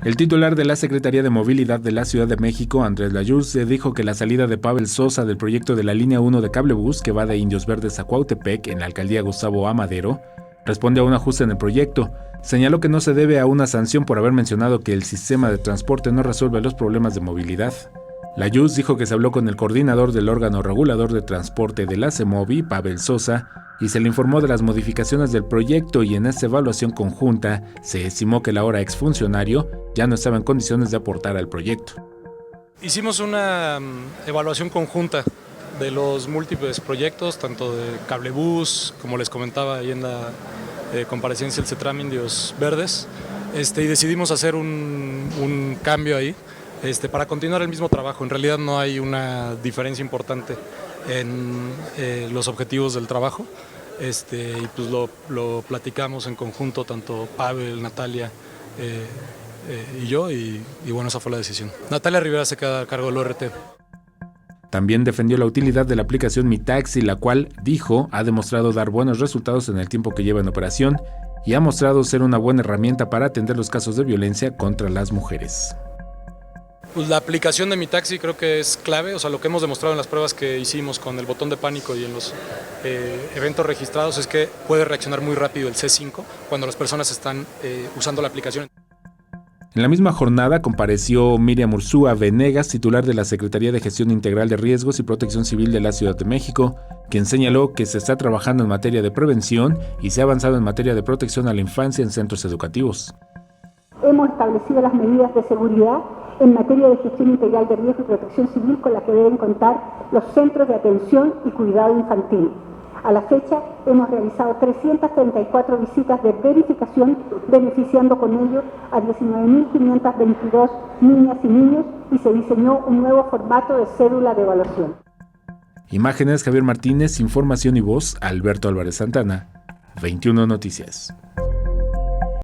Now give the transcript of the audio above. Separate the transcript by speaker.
Speaker 1: El titular de la Secretaría de Movilidad de la Ciudad de México, Andrés Layuz, dijo que la salida de Pavel Sosa del proyecto de la línea 1 de cablebús que va de Indios Verdes a Cuautepec en la alcaldía Gustavo A. Madero responde a un ajuste en el proyecto. Señaló que no se debe a una sanción por haber mencionado que el sistema de transporte no resuelve los problemas de movilidad. Layuz dijo que se habló con el coordinador del órgano regulador de transporte de la CEMOVI, Pavel Sosa, y se le informó de las modificaciones del proyecto y en esta evaluación conjunta se estimó que el ahora exfuncionario ya no estaba en condiciones de aportar al proyecto.
Speaker 2: Hicimos una evaluación conjunta de los múltiples proyectos, tanto de cablebús, como les comentaba ahí en la comparecencia del CETRAM Indios Verdes, y decidimos hacer un cambio ahí para continuar el mismo trabajo. En realidad no hay una diferencia importante en los objetivos del trabajo, y pues lo platicamos en conjunto, tanto Pavel, Natalia y yo, y bueno, esa fue la decisión. Natalia Rivera se queda a cargo del ORT.
Speaker 1: También defendió la utilidad de la aplicación Mi Taxi, la cual, dijo, ha demostrado dar buenos resultados en el tiempo que lleva en operación y ha mostrado ser una buena herramienta para atender los casos de violencia contra las mujeres.
Speaker 2: Pues la aplicación de Mi Taxi creo que es clave, o sea, lo que hemos demostrado en las pruebas que hicimos con el botón de pánico y en los eventos registrados es que puede reaccionar muy rápido el C5 cuando las personas están usando la aplicación.
Speaker 1: En la misma jornada compareció Miriam Ursúa Venegas, titular de la Secretaría de Gestión Integral de Riesgos y Protección Civil de la Ciudad de México, quien señaló que se está trabajando en materia de prevención y se ha avanzado en materia de protección a la infancia en centros educativos.
Speaker 3: Hemos establecido las medidas de seguridad en materia de gestión integral de riesgo y protección civil con las que deben contar los centros de atención y cuidado infantil. A la fecha hemos realizado 334 visitas de verificación, beneficiando con ello a 19.522 niñas y niños, y se diseñó un nuevo formato de cédula de evaluación.
Speaker 1: Imágenes Javier Martínez, información y voz Alberto Álvarez Santana, 21 Noticias.